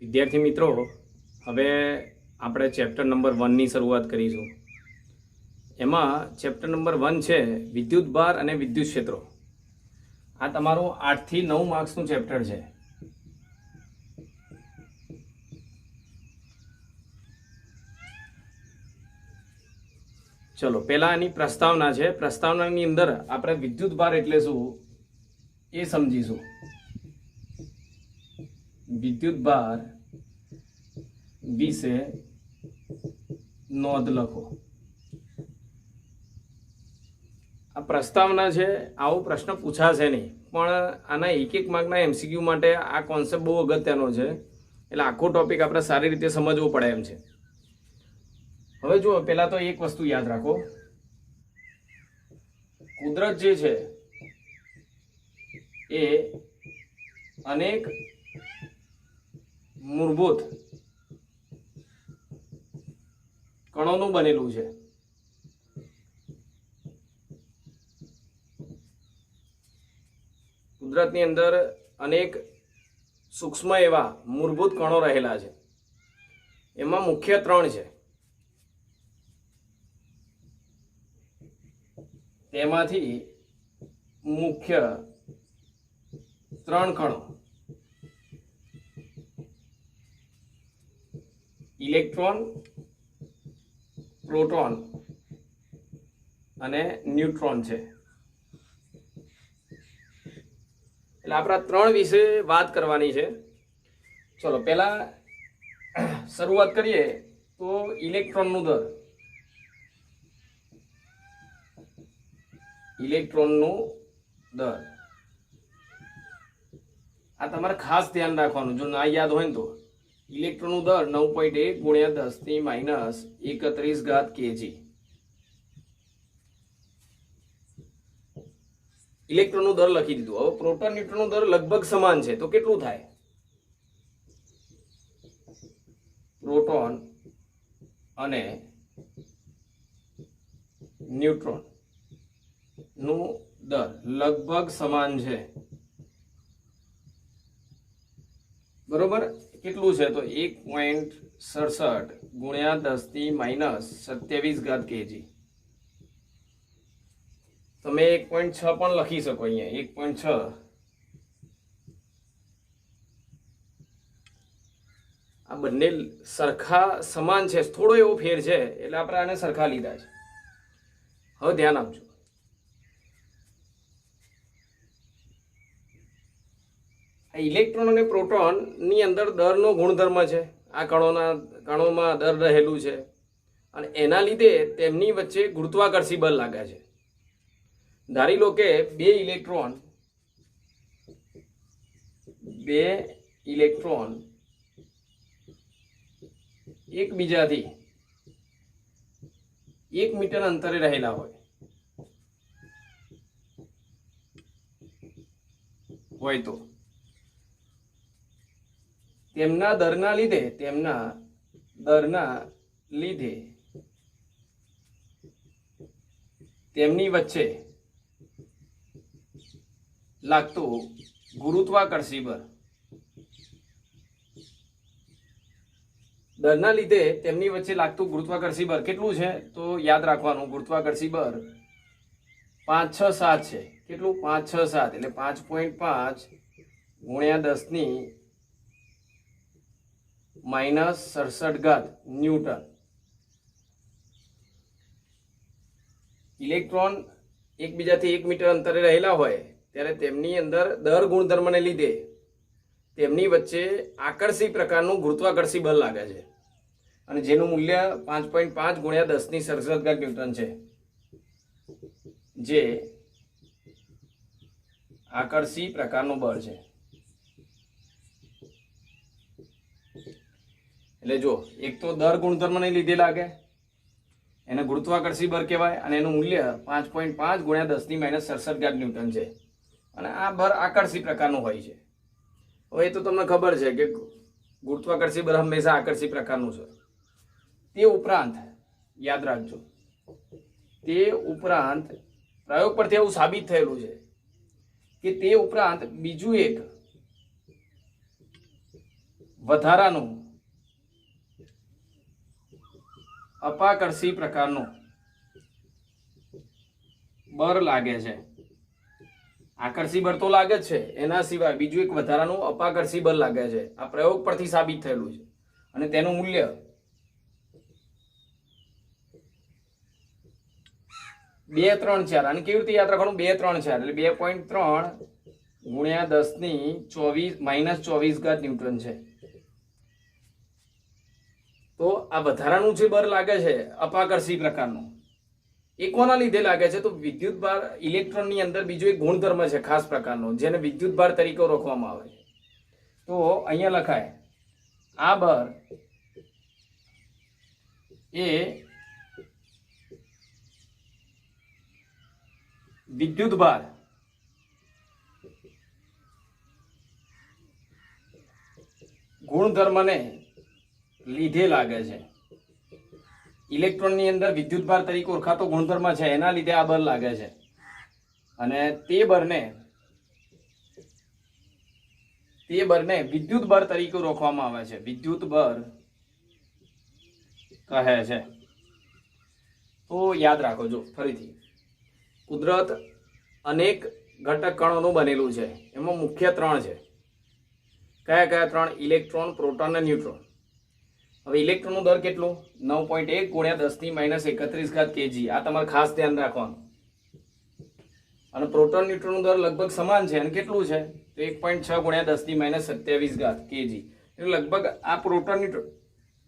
વિદ્યાર્થી મિત્રો, હવે આપણે ચેપ્ટર નંબર 1 ની શરૂઆત કરીશું. એમાં ચેપ્ટર નંબર 1 છે વિદ્યુત ભાર અને વિદ્યુત ક્ષેત્રો. આ તમારું 8 થી 9 માર્ક્સનું ચેપ્ટર છે. ચલો, પહેલા એની પ્રસ્તાવના છે. પ્રસ્તાવનાની અંદર આપણે વિદ્યુત ભાર એટલે શું એ સમજીશું. વિદ્યુત ભાર વિશે નોંધ લખો. આ પ્રસ્તાવના છે. આવો પ્રશ્ન પૂછાશે નહીં, પણ આના એક માર્કના MCQ માટે આ કોન્સેપ્ટ બહુ અગત્યનો છે. એટલે આખો ટોપિક આપણે સારી રીતે સમજવો પડે એમ છે. હવે જુઓ, પહેલા તો એક વસ્તુ યાદ રાખો. કુદરત જે છે એ અનેક મૂળભૂત કણોનું બનેલું છે. કુદરતની અંદર અનેક સૂક્ષ્મ એવા મૂળભૂત કણો રહેલા છે. એમાં મુખ્ય 3 છે. તેમાંથી મુખ્ય 3 કણો ઇલેક્ટ્રોન, પ્રોટોન અને ન્યુટ્રોન છે. એટલે આપણા 3 વિશે વાત કરવાની છે. ચલો, પહેલા શરૂઆત કરીએ તો ઇલેક્ટ્રોનનું દર. ઇલેક્ટ્રોનનું દર આ તમારે ખાસ ધ્યાન રાખવાનું. જો ના યાદ હોય ને તો ઇલેક્ટ્રોનનું દર 9.1 ગુણ્યા 10⁻31 kg. ઇલેક્ટ્રોનનું દર લખી દીધું. હવે પ્રોટોન ન્યુટ્રોનનું દર લગભગ સમાન છે, તો કેટલું થાય? પ્રોટોન અને ન્યુટ્રોન નું દર લગભગ સમાન છે. બરોબર? કેટલું છે? તો 1.67 ગુણ્યા 10⁻27 kg. તમે 1.6 પણ લખી શકો અહીંયા. 1.6 આ બંને સરખા સમાન છે. થોડો એવો ફેર છે એટલે આપણે આને સરખા લીધા છે. હવે ધ્યાન આપજો. ઇલેક્ટ્રોન અને પ્રોટોન ની અંદર દરનો ગુણધર્મ છે. આ કણોમાં દર રહેલું છે અને એના લીધે તેમની વચ્ચે ગુરુત્વાકર્ષી બળ લાગે છે. ધારી લો કે બે ઇલેક્ટ્રોન એકબીજાથી 1 મીટર અંતરે રહેલા હોય તો તેમના દરના લીધે તેમની વચ્ચે લાગતું ગુરુત્વાકર્ષી બળ કેટલું છે? તો યાદ રાખવાનું, ગુરુત્વાકર્ષી બળ 5, 6, 7 છે. કેટલું? 5, 6, 7 એટલે 5.5 ગુણ્યા 10⁻67 ન્યૂટન. ઇલેક્ટ્રોન એકબીજાથી 1 મીટર અંતરે રહેલા હોય ત્યારે તેમની અંદર દર ગુણધર્મને લીધે તેમની વચ્ચે આકર્ષી પ્રકારનું ગુરુત્વાકર્ષી બળ લાગે છે અને જેનું મૂલ્ય 5.5 ગુણ્યા 10⁻67 ન્યૂટન છે, જે આકર્ષી પ્રકારનું બળ છે. એટલે જો, એક તો દર ગુણધર્મને લીધે લાગે, એને ગુરુત્વાકર્ષી બળ કહેવાય અને એનું મૂલ્ય 5.5 ગુણ્યા 10⁻67 ન્યૂટન છે અને આ બળ આકર્ષી પ્રકારનું હોય છે. હવે એ તો તમને ખબર છે કે ગુરુત્વાકર્ષી બળ હંમેશા આકર્ષી પ્રકારનું છે. તે ઉપરાંત યાદ રાખજો, પ્રયોગ પરથી એવું સાબિત થયેલું છે કે તે ઉપરાંત બીજું એક વધારાનું અપાકર્ષી પ્રકારનું બળ લાગે છે. આકર્ષી બળ તો લાગે જ છે, એના સિવાય બીજું એક વધારાનું અપાકર્ષી બળ લાગે છે. આ પ્રયોગ પરથી સાબિત થયેલું છે અને તેનું મૂલ્ય 2, 3, 4. અને કેવી રીતે યાદ રાખવાનું? 2, 3, 4 એટલે 2.3 ગુણ્યા 10⁻24 ન્યૂટન છે. તો આ વધારાનું જે બળ લાગે છે અપાકર્ષી પ્રકારનું, એ કોના લીધે લાગે છે? તો વિદ્યુત ભાર ઇલેક્ટ્રોનની અંદર બીજો એક ગુણધર્મ છે ખાસ પ્રકારનો, જેને વિદ્યુત ભાર તરીકે ઓળખવામાં આવે છે. તો અહીંયા લખાય આ બળ એ વિદ્યુત ભાર ગુણધર્મને લીધે લાગે છે. ઇલેક્ટ્રોનની અંદર વિદ્યુત ભાર તરીકે ઓળખાતો ગુણધર્મ છે, એના લીધે આ બળ લાગે છે. અને તે બળને વિદ્યુત બળ તરીકે ઓળખવામાં આવે છે. વિદ્યુત બળ કહે છે. તો યાદ રાખો, જો ફરીથી, કુદરત અનેક ઘટક કણોનું બનેલું છે. એમાં મુખ્ય 3 છે. કયા 3? ઇલેક્ટ્રોન, પ્રોટોન અને ન્યુટ્રોન. હવે ઇલેક્ટ્રોનનો દર કેટલો? 9.1 ગુણ્યા 10⁻31 kg. આ તમારે ખાસ ધ્યાન રાખવાનું. અને પ્રોટોન ન્યુટ્રોનનો દર લગભગ સમાન છે. અને કેટલું છે? તો 1.6 ગુણ્યા 10⁻27 kg. એટલે લગભગ આ પ્રોટોન ન્યુટ્રોન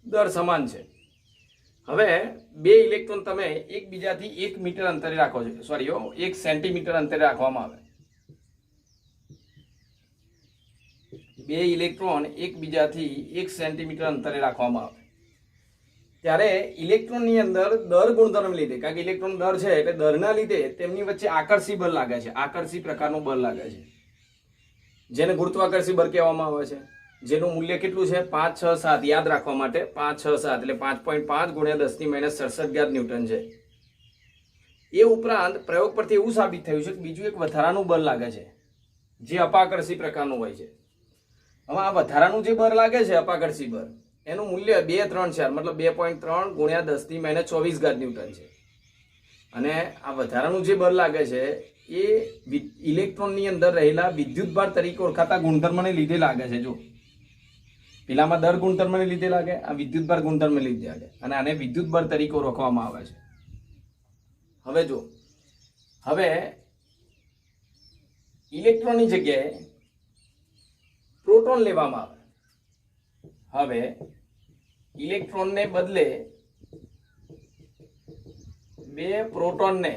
દર સમાન છે. હવે 2 ઇલેક્ટ્રોન તમે એકબીજાથી 1 મીટર અંતરે રાખો છો, 1 સેન્ટીમીટર અંતરે રાખવામાં આવે. 2 ઇલેક્ટ્રોન એકબીજાથી 1 સેન્ટીમીટર અંતરે રાખવામાં આવે ત્યારે ઇલેક્ટ્રોનની અંદર દર ગુણધર્મ લીધે, કારણ કે ઇલેક્ટ્રોન દર છે એટલે દરના લીધે તેમની વચ્ચે આકર્ષી બળ લાગે છે. આકર્ષી પ્રકારનું બળ લાગે છે, જેને ગુરુત્વાકર્ષી બળ કહેવામાં આવે છે. જેનું મૂલ્ય કેટલું છે? 5, 6, 7. યાદ રાખવા માટે 5, 6, 7 એટલે 5.5 ગુણ્યા 10⁻67 ન્યૂટન છે. એ ઉપરાંત પ્રયોગ પરથી એવું સાબિત થયું છે કે બીજું એક વધારાનું બળ લાગે છે, જે અપાકર્ષી પ્રકારનું હોય છે. હવે આ વધારાનું જે બળ લાગે છે અપાકર્ષી બળ, એનું મૂલ્ય 2, 3, 4 મતલબ 2.3 ગુણ્યા 10⁻24 ન્યૂટન છે. અને આ વધારાનું જે બળ લાગે છે એ ઇલેક્ટ્રોનની અંદર રહેલા વિદ્યુત ભાર તરીકે ઓળખાતા ગુણધર્મને લીધે લાગે છે. જો પેલામાં દર ગુણધર્મને લીધે લાગે, આ વિદ્યુત ભાર ગુણધર્મને લીધે લાગે, અને આને વિદ્યુત બળ તરીકે ઓળખવામાં આવે છે. હવે જો, હવે ઇલેક્ટ્રોનની જગ્યાએ પ્રોટોન લેવામાં આવે. હવે ઇલેક્ટ્રોનને બદલે 2 પ્રોટોનને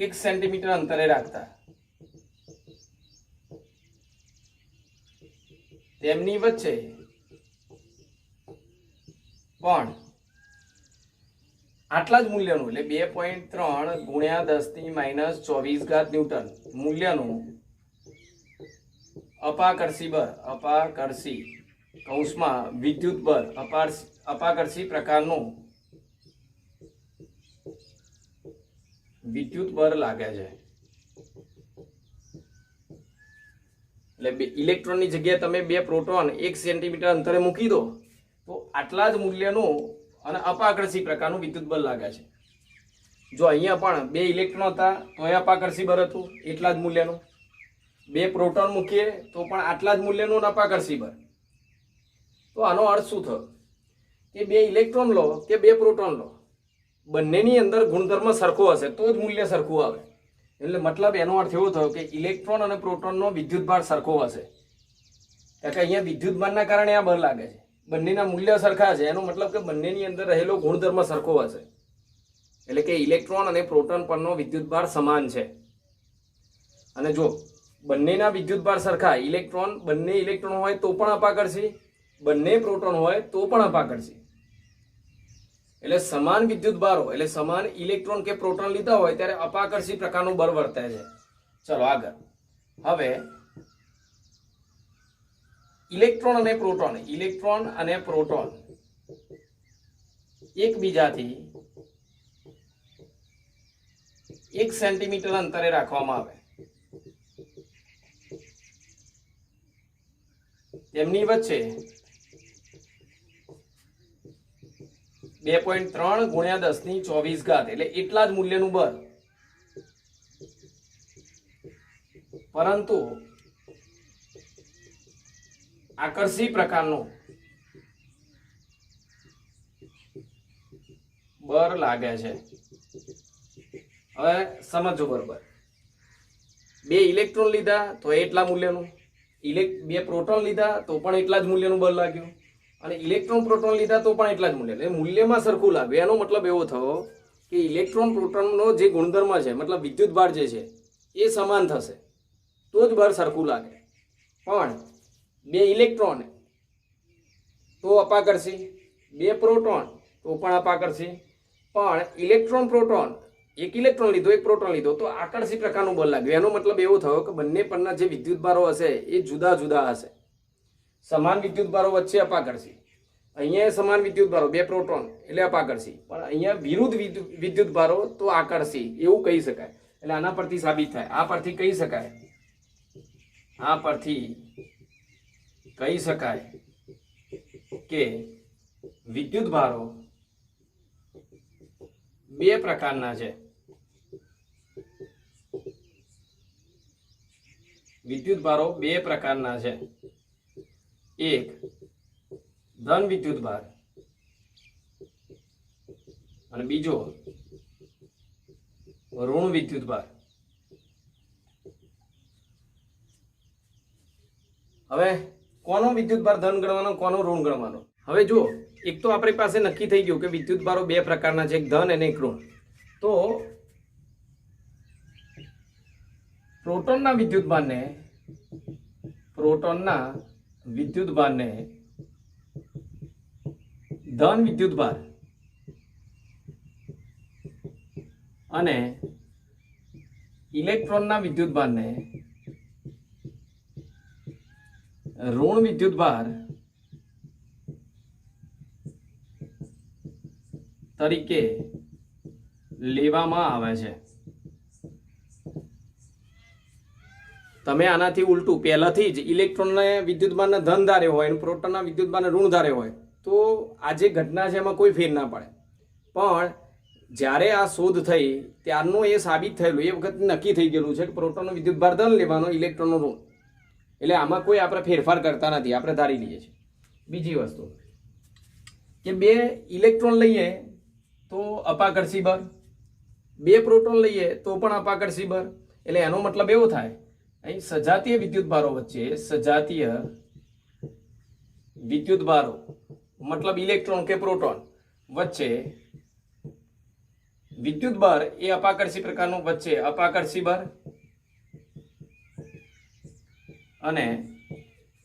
1 સેન્ટીમીટર અંતરે રાખતા તેમની વચ્ચે પણ આટલા જ મૂલ્યનું એટલે 2.3 ગુણ્યા 10⁻24 ન્યૂટન મૂલ્યનું અપાકર્ષી બળ, અપાકર્ષી કૌંસમાં વિદ્યુત બળ, અપાકર્ષી પ્રકારનું વિદ્યુત બળ લાગે છે. એટલે ઇલેક્ટ્રોનની જગ્યાએ તમે 2 પ્રોટોન 1 સેન્ટીમીટર અંતરે મૂકી દો તો આટલા જ મૂલ્યનું અને અપાકર્ષી પ્રકારનું વિદ્યુત બળ લાગે છે. જો અહીંયા પણ 2 ઇલેક્ટ્રોન હતા તો એ અપાકર્ષી બળ હતું એટલા જ મૂલ્યનું. 2 પ્રોટોન મૂકીએ તો પણ આટલા જ મૂલ્યનું અપાકર્ષી બળ. તો આનો અર્થ શું થયો? કે 2 ઇલેક્ટ્રોન લો કે 2 પ્રોટોન લો, બંનેની અંદર ગુણધર્મ સરખો હશે તો જ મૂલ્ય સરખું આવે. એટલે મતલબ એનો અર્થ એવો થયો કે ઇલેક્ટ્રોન અને પ્રોટોનનો વિદ્યુત ભાર સરખો હશે. કારણ કે અહીંયા વિદ્યુત ભારના કારણે આ બળ લાગે છે. બંનેના મૂલ્ય સરખા છે, એનો મતલબ કે બંનેની અંદર રહેલો ગુણધર્મ સરખો હશે. એટલે કે ઇલેક્ટ્રોન અને પ્રોટોન પરનો વિદ્યુત ભાર સમાન છે. અને જો બંનેના વિદ્યુત ભાર સરખા, બંને ઇલેક્ટ્રોન હોય તો પણ અપાકર્ષી, બંને પ્રોટોન હોય તો પણ અપાકર્ષી. એટલે સમાન વિદ્યુત ભારો એટલે સમાન ઇલેક્ટ્રોન કે પ્રોટોન લીધા હોય ત્યારે અપાકર્ષી પ્રકારનું બળ વર્તે છે. ચલો આગળ. હવે ઇલેક્ટ્રોન અને પ્રોટોન એકબીજાથી 1 સેન્ટીમીટર અંતરે રાખવામાં આવે. તેમની વચ્ચે 2.3 ગુણ્યા 10⁻²4 એટલે એટલા જ મૂલ્યનું બળ, પરંતુ આકર્ષી પ્રકારનું બળ લાગે છે. હવે સમજો બરોબર, 2 ઇલેક્ટ્રોન લીધા તો એટલા મૂલ્યનું, 2 પ્રોટોન લીધા તો પણ એટલા જ મૂલ્યનું બળ લાગ્યું, અને ઇલેક્ટ્રોન પ્રોટોન લીધા તો પણ એટલા જ મૂલ્ય. એટલે મૂલ્યમાં સરખું લાગ્યું. એનો મતલબ એવો થયો કે ઇલેક્ટ્રોન પ્રોટોનનો જે ગુણધર્મ છે, મતલબ વિદ્યુત ભાર જે છે એ સમાન થશે તો જ બળ સરખું લાગે. પણ 2 ઇલેક્ટ્રોન તો અપાકર્ષી, 2 પ્રોટોન તો પણ અપાકર્ષી, પણ ઇલેક્ટ્રોન પ્રોટોન, એક ઇલેક્ટ્રોન લીધો એક પ્રોટોન લીધો તો આકર્ષી પ્રકારનું બળ લાગ્યું. એનો મતલબ એવો થયો કે બંને પરના જે વિદ્યુત ભારો હશે એ જુદા જુદા હશે. સમાન વિદ્યુત ભારો વચ્ચે અપાકર્ષી, અહીંયા સમાન વિદ્યુત ભારો 2 પ્રોટોન એટલે અપાકર્ષી, પણ અહીંયા વિરુદ્ધ વિદ્યુત ભારો તો આકર્ષી, એવું કહી શકાય. એટલે આના પરથી સાબિત થાય, આ પરથી કહી શકાય, આ પરથી કહી શકાય કે વિદ્યુત ભારો 2 પ્રકારના છે. વિદ્યુત ભારો 2 પ્રકારના છે. એક ધન વિદ્યુત ભાર અને બીજો ઋણ વિદ્યુત ભાર. હવે કોનો વિદ્યુત ભાર ધન ગણવાનો, કોનો ઋણ ગણવાનો? હવે જો, એક તો આપણી પાસે નક્કી થઈ ગયું કે વિદ્યુત ભારો 2 પ્રકારના છે, એક ધન અને એક ઋણ. તો પ્રોટોનના વિદ્યુત ભારને ધન વિદ્યુત ભાર અને ઇલેક્ટ્રોનના વિદ્યુત ભારને ઋણ વિદ્યુત ભાર તરીકે લેવામાં આવે છે. તમે આનાથી ઉલટું પહેલાથી જ ઇલેક્ટ્રોનને વિદ્યુતભારને ધન ધારે હોય અને પ્રોટોનના વિદ્યુતભારને ઋણ ધારે હોય તો આ જે ઘટના છે એમાં કોઈ ફેર ના પડે. પણ જ્યારે આ શોધ થઈ ત્યારનું એ સાબિત થયેલું, એ વખત નક્કી થઈ ગયેલું છે કે પ્રોટોનનો વિદ્યુતભાર ધન લેવાનો, ઇલેક્ટ્રોનનો ઋણ. એટલે આમાં કોઈ આપણે ફેરફાર કરતા નથી, આપણે ધારી લઈએ છીએ. બીજી વસ્તુ કે 2 ઇલેક્ટ્રોન લઈએ તો અપાકર્ષી બળ, 2 પ્રોટોન લઈએ તો પણ અપાકર્ષી બળ. એટલે એનો મતલબ એવો થાય, અહીં સજાતીય વિદ્યુત ભારો વચ્ચે, સજાતીય વિદ્યુત ભારો મતલબ ઇલેક્ટ્રોન કે પ્રોટોન વચ્ચે વિદ્યુત ભાર એ અપાકર્ષી પ્રકારનું વચ્ચે અપાકર્ષી ભાર અને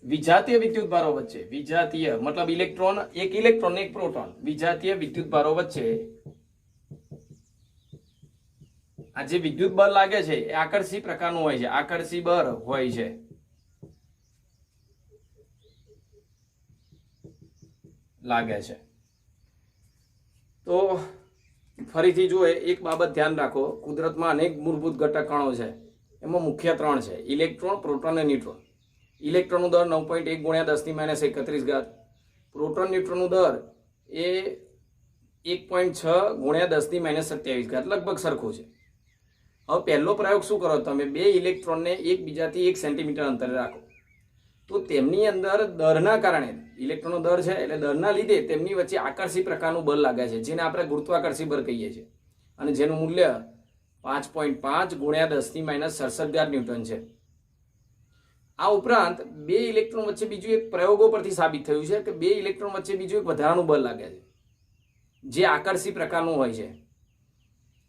વિજાતીય વિદ્યુત ભારો વચ્ચે, વિજાતીય મતલબ ઇલેક્ટ્રોન એક પ્રોટોન, વિજાતીય વિદ્યુત ભારો વચ્ચે આ જે વિદ્યુત બળ લાગે છે એ આકર્ષી પ્રકારનું હોય છે, આકર્ષી બળ હોય છે. લાગે છે. તો ફરીથી જો એક બાબત ધ્યાન રાખો, કુદરતમાં અનેક મૂળભૂત ઘટક કણો છે, એમાં મુખ્ય 3 છે: ઇલેક્ટ્રોન, પ્રોટોન અને ન્યુટ્રોન. ઇલેક્ટ્રોનનો દર 9.1 ગુણ્યા 10⁻31, પ્રોટોન ન્યુટ્રોનનો દર એ 1.6 ગુણ્યા 10⁻27, લગભગ સરખું છે. હવે પહેલો પ્રયોગ શું કરો, તમે 2 ઇલેક્ટ્રોનને એકબીજાથી 1 સેન્ટીમીટર અંતરે રાખો તો તેમની અંદર દરના કારણે, ઇલેક્ટ્રોનનો દર છે એટલે દરના લીધે તેમની વચ્ચે આકર્ષી પ્રકારનું બળ લાગે છે, જેને આપણે ગુરુત્વાકર્ષી બળ કહીએ છીએ, અને જેનું મૂલ્ય 5.5 ગુણ્યા 10⁻67 ન્યૂટન છે. આ ઉપરાંત 2 ઇલેક્ટ્રોન વચ્ચે બીજું એક પ્રયોગો પરથી સાબિત થયું છે કે 2 ઇલેક્ટ્રોન વચ્ચે બીજું એક વધારાનું બળ લાગે છે, જે આકર્ષી પ્રકારનું હોય છે,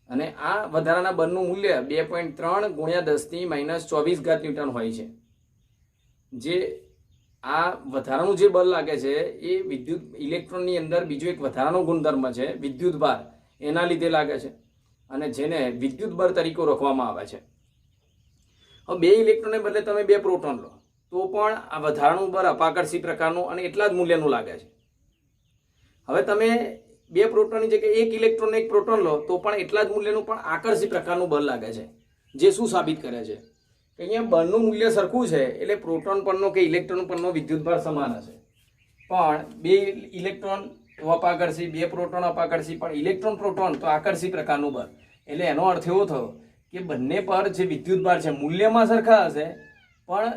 અને આ વધારાના બળનું મૂલ્ય 2.3 ગુણ્યા 10⁻24 ન્યૂટન હોય છે. જે આ વધારાનું જે બળ લાગે છે એ વિદ્યુત ઇલેક્ટ્રોનની અંદર બીજો એક વધારાનો ગુણધર્મ છે, વિદ્યુત ભાર, એના લીધે લાગે છે, અને જેને વિદ્યુત બળ તરીકે ઓળખવામાં આવે છે. હવે 2 ઇલેક્ટ્રોનને બદલે તમે 2 પ્રોટોન લો તો પણ આ વધારાનું બળ અપાકર્ષી પ્રકારનું અને એટલા જ મૂલ્યનું લાગે છે. હવે તમે 2 પ્રોટોનની જગ્યાએ 1 ઇલેક્ટ્રોન 1 પ્રોટોન લો તો પણ એટલા જ મૂલ્યનું પણ આકર્ષી પ્રકારનું બળ લાગે છે, જે શું સાબિત કરે છે કે અહીંયા બળનું મૂલ્ય સરખું છે એટલે પ્રોટોન પરનો કે ઇલેક્ટ્રોન પરનો વિદ્યુતભાર સમાન હશે, પણ બે ઇલેક્ટ્રોન તો અપાકર્ષી, બે પ્રોટોન અપાકર્ષી, પણ ઇલેક્ટ્રોન પ્રોટોન તો આકર્ષી પ્રકારનું બળ. એટલે એનો અર્થ એવો થયો કે બંને પર જે વિદ્યુતભાર છે મૂલ્યમાં સરખા હશે પણ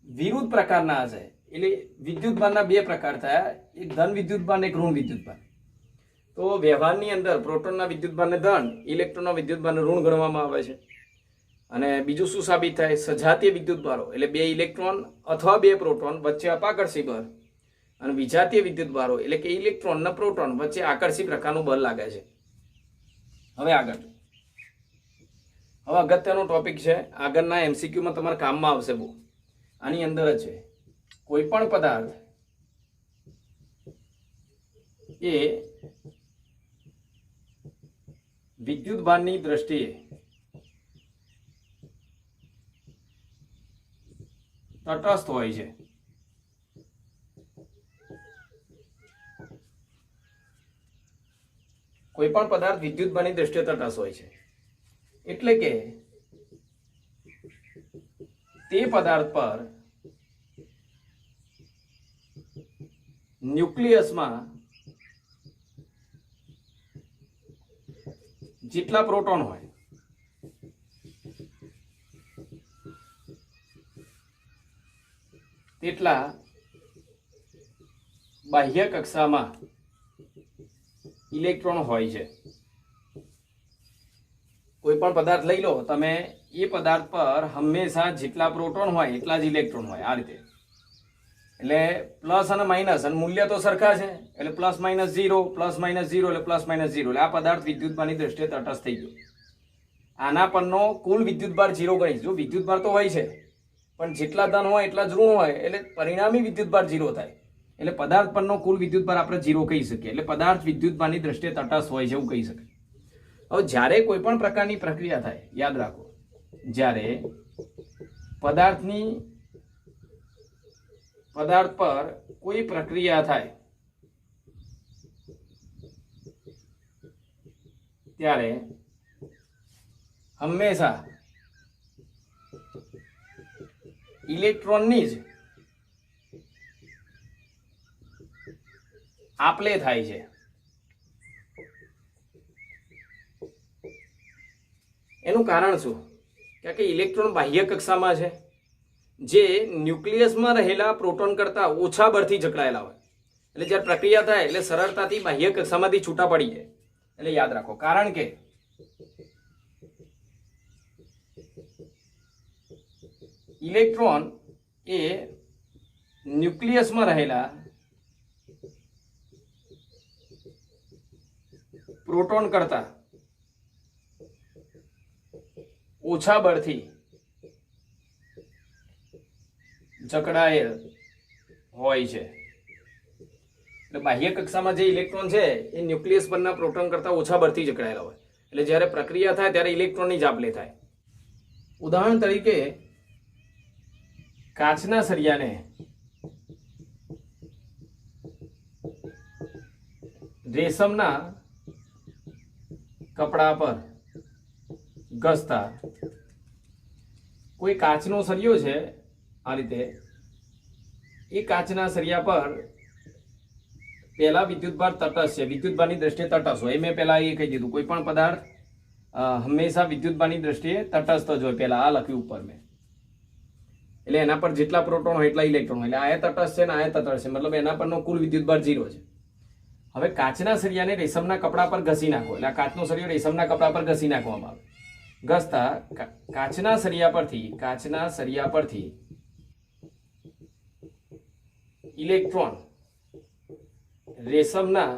વિરુદ્ધ પ્રકારના હશે. એટલે વિદ્યુતભારના બે પ્રકાર થયા, એક ધન વિદ્યુતભાર ને એક ઋણ વિદ્યુતભાર. તો વ્યવહારની અંદર પ્રોટોનના વિદ્યુતભારને ધન, ઇલેક્ટ્રોનના વિદ્યુતભારને ઋણ ગણવામાં આવે છે. અને બીજું શું સાબિત થાય? સજાતીય વિદ્યુતભારો એટલે બે ઇલેક્ટ્રોન અથવા બે પ્રોટોન વચ્ચે અપાકર્ષી બળ, અને વિજાતીય વિદ્યુતભારો એટલે કે ઇલેક્ટ્રોન અને પ્રોટોન વચ્ચે આકર્ષી પ્રકારનું બળ લાગે છે. હવે આગળ, હવે અગત્યનો ટોપિક છે, આગળના એમસીક્યુમાં તમારા કામમાં આવશે બહુ. આની અંદર જ છે કોઈ પણ પદાર્થ એ વિદ્યુતભારની દ્રષ્ટિએ તટસ્થ હોય છે. કોઈ પણ પદાર્થ વિદ્યુતભારની દ્રષ્ટિએ તટસ્થ હોય છે એટલે કે તે પદાર્થ પર ન્યુક્લિયસમાં જેટલા પ્રોટોન હોય તેટલા બાહ્ય કક્ષામાં ઇલેક્ટ્રોન હોય છે. કોઈ પણ પદાર્થ લઈ લો તમે, એ પદાર્થ પર હંમેશા જેટલા પ્રોટોન હોય એટલા જ ઇલેક્ટ્રોન હોય. આ રીતે એટલે પ્લસ અને માઇનસ, અને મૂલ્ય તો સરખા છે એટલે પ્લસ માઇનસ 0 એટલે પ્લસ માઇનસ 0. એટલે આ પદાર્થ વિદ્યુતભારની દ્રષ્ટિએ તટસ્થ થઈ ગયો. આના પરનો કુલ વિદ્યુતભાર 0 ગણીશ. જો વિદ્યુતભાર તો હોય છે પણ જેટલા ધન હોય એટલા જ ઋણ હોય એટલે પરિણામી વિદ્યુતભાર 0 થાય. એટલે પદાર્થ પરનો કુલ વિદ્યુતભાર આપણે 0 કહી શકીએ. એટલે પદાર્થ વિદ્યુતભારની દ્રષ્ટિએ તટસ્થ હોય છે એવું કહી શકાય. હવે જ્યારે કોઈ પણ પ્રકારની પ્રક્રિયા થાય, યાદ રાખો, જ્યારે પદાર્થ પર કોઈ પ્રક્રિયા થાય ત્યારે હંમેશા ઇલેક્ટ્રોનની જ આપલે થાય છે. એનું કારણ શું? કે ઇલેક્ટ્રોન બાહ્ય કક્ષામાં છે જે ન્યુક્લિયસમાં રહેલા પ્રોટોન કરતા ઓછા બળથી જકડાયેલા હોય. એટલે જ્યારે પ્રક્રિયા થાય એટલે સરળતાથી બાહ્ય કક્ષામાંથી છૂટા પડી જાય. એટલે યાદ રાખો, કારણ કે ઇલેક્ટ્રોન એ ન્યુક્લિયસમાં રહેલા પ્રોટોન કરતા ઓછા બળથી જકડાયેલ હોય છે. એટલે બાહ્ય કક્ષામાં જે ઇલેક્ટ્રોન છે એ ન્યુક્લિયસ પરના પ્રોટોન કરતા ઓછા બળથી જકડાયેલા હોય. એટલે જ્યારે પ્રક્રિયા થાય ત્યારે ઇલેક્ટ્રોનની જ આપલે થાય. ઉદાહરણ તરીકે કાચના સળિયાને રેશમના કપડા પર ઘસતા, કોઈ કાચનો સળિયો છે આ રીતે, એ કાચના સળિયા પર પહેલા વિદ્યુતભાર તટસ્થ છે, વિદ્યુતભારની દ્રષ્ટિએ તટસ્થ હોય. એ મેં પહેલા એ કહી દીધું, કોઈ પણ પદાર્થ હંમેશા વિદ્યુતભારની દ્રષ્ટિએ તટસ્થ જ હોય. પહેલા આ લખ્યું ઉપર મેં. એટલે એના પર જેટલા પ્રોટોન હોય એટલા ઇલેક્ટ્રોન હોય. એટલે આ તટસ્થ છે ને આ તટસ્થ છે, મતલબ એના પરનો કુલ વિદ્યુતભાર 0 છે. હવે કાચના સળિયાને રેશમના કપડા પર ઘસી નાખો. એટલે આ કાચનો સળિયો રેશમના કપડા પર ઘસી નાખવામાં આવે. ઘસતા કાચના સળિયા પરથી ઇલેક્ટ્રોન રેશમના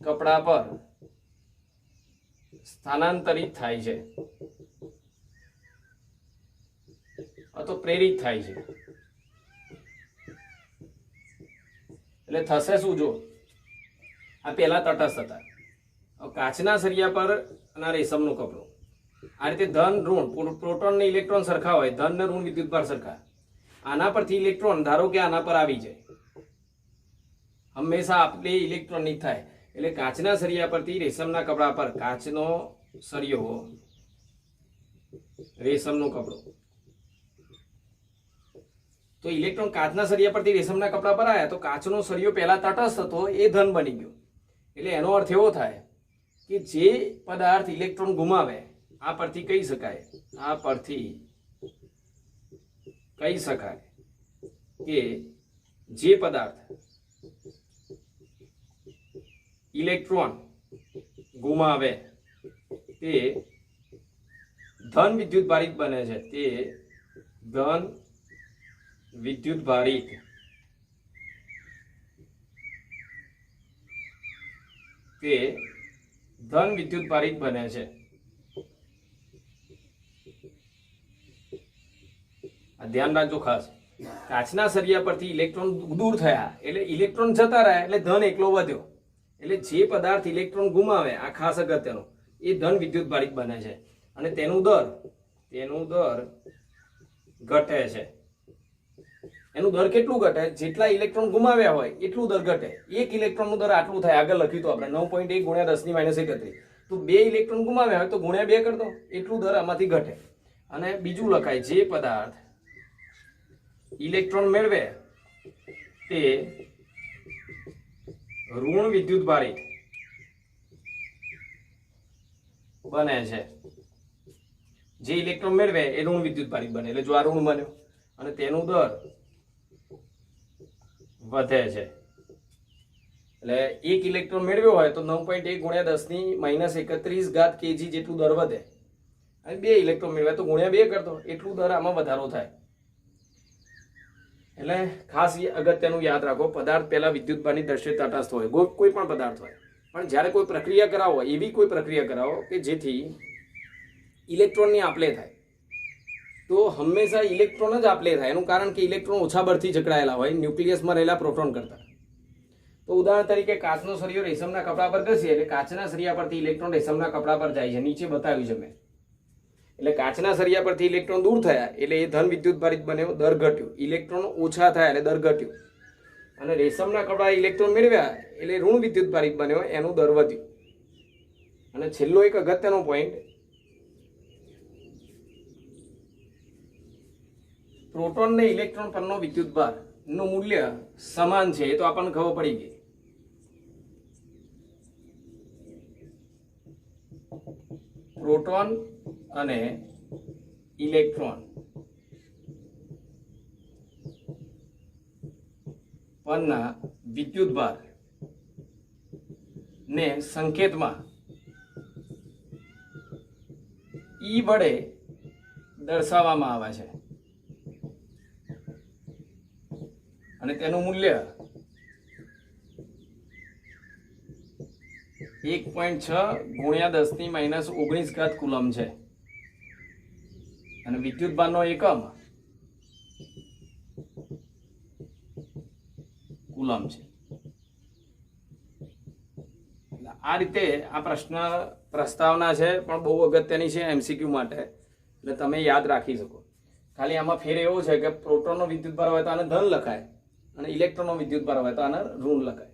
કપડા પર સ્થાનાંતરિત થાય છે અથવા પ્રેરિત થાય છે. એટલે થશે શું? જો આ પહેલા તટસ્થ હતા, કાચના સળિયા પર અને રેશમનું કપડું, આ રીતે ધન ઋણ, પ્રોટોન ને ઇલેક્ટ્રોન સરખા હોય, ધન ને ઋણ વિદ્યુતભાર સરખા. આના પરથી ઇલેક્ટ્રોન ધારો કે આના પર આવી જાય, હંમેશા આપલે ઇલેક્ટ્રોન ની થાય. એટલે કાચના સળિયા પરથી રેશમના કપડા પર કાચનો સળિયો રેશમનો કપડો. તો ઇલેક્ટ્રોન કાચના સળિયા પરથી રેશમના કપડા પર આવ્યા તો કાચનો સળિયો પહેલા તટસ્થ હતો એ ધન બની ગયો. એટલે એનો અર્થ એવો થાય કે જે પદાર્થ ઇલેક્ટ્રોન ગુમાવે આ પરથી કહી શકાય કે જે પદાર્થ ઇલેક્ટ્રોન ગુમાવે તે ધન વિદ્યુતભારિત બને છે. તે ધન વિદ્યુતભારિત બને છે. આ ધ્યાન રાખજો ખાસ. કાચના સળિયા પરથી ઇલેક્ટ્રોન દૂર થયા એટલે ઇલેક્ટ્રોન જતા રહ્યા એટલે ધન એકલો વધ્યો. એટલે જે પદાર્થ ઇલેક્ટ્રોન ગુમાવે આ ખાસ અગત્યનો એ ધન વિદ્યુતભારિત બને છે અને તેનું દર ઘટે છે. એનું દર કેટલું ઘટે? જેટલા ઇલેક્ટ્રોન ગુમાવ્યા હોય એટલું દર ઘટે. એક ઇલેક્ટ્રોનનું દર આટલું થાય. આગળ લખ્યું તો આપણે 9.1 ગુણ્યા 10⁻31. તો 2 ઇલેક્ટ્રોન ગુમાવ્યા હોય તો ગુણ્યા 2 કરતો એટલું દર આમાંથી ઘટે. અને બીજું લખાય જે પદાર્થ ઇલેક્ટ્રોન મેળવે તે ઋણ વિદ્યુતભારિત બને છે. જે ઇલેક્ટ્રોન મેળવે એ ઋણ વિદ્યુતભારિત બને. એટલે જો આ ઋણ બન્યો અને તેનું દર વધે છે. એટલે એક ઇલેક્ટ્રોન મેળવ્યો હોય તો 9.1 ગુણ્યા 10⁻31 kg જેટલું દર વધે. અને 2 ઇલેક્ટ્રોન મેળવ્યા તો ગુણ્યા 2 કરતો એટલું દર આમાં વધારો થાય. એટલે ખાસ અગત્યનું યાદ રાખો, પદાર્થ પહેલા વિદ્યુતભારની દ્રષ્ટિએ તટસ્થ હોય, કોઈ પણ પદાર્થ હોય, પણ જ્યારે કોઈ પ્રક્રિયા કરાવો એવી કોઈ પ્રક્રિયા કરાવો કે જેથી ઇલેક્ટ્રોનની આપલે થાય તો હંમેશા ઇલેક્ટ્રોન જ આપલે થાય. એનું કારણ કે ઇલેક્ટ્રોન ઓછા બળથી જકડાયેલા હોય ન્યુક્લિયસમાં રહેલા પ્રોટોન કરતા. તો ઉદાહરણ તરીકે કાચનો સળિયો રેશમના કપડા પર ઘસે એટલે કાચના સળિયા પરથી ઇલેક્ટ્રોન રેશમના કપડા પર જાય છે. નીચે બતાવ્યું છે મેં. એટલે કાચના સળિયા પરથી ઇલેક્ટ્રોન દૂર થયા એટલે એ ધન વિદ્યુતભારિત બન્યો, દર ઘટ્યો. ઇલેક્ટ્રોન ઓછા થયા એટલે દર ઘટ્યો. અને રેશમના કપડા ઇલેક્ટ્રોન મેળવ્યા એટલે ઋણ વિદ્યુતભારિત બન્યો, એનું દર વધ્યું. અને છેલ્લો એક અગત્યનો પોઈન્ટ, પ્રોટોન ને ઇલેક્ટ્રોન પરનો વિદ્યુતભાર નું મૂલ્ય સમાન છે. એ તો આપણને ખબર પડી ગઈ. પ્રોટોન અને ઇલેક્ટ્રોન પરના વિદ્યુતભાર ને સંકેતમાં ઈ વડે દર્શાવવામાં આવે છે અને તેનું મૂલ્ય 1.6 ગુણ્યા 10⁻19 કુલમ છે. અને વિદ્યુતભારનો એકમ કુલમ છે. આ રીતે આ પ્રશ્ન પ્રસ્તાવના છે પણ બહુ અગત્યની છે એમસીક્યુ માટે, એટલે તમે યાદ રાખી શકો. ખાલી આમાં ફેર એવો છે કે પ્રોટોનનો વિદ્યુતભાર હોય તો આને ધન લખાય અને ઇલેક્ટ્રોનનો વિદ્યુતભાર હોય તો આને ઋણ લખાય.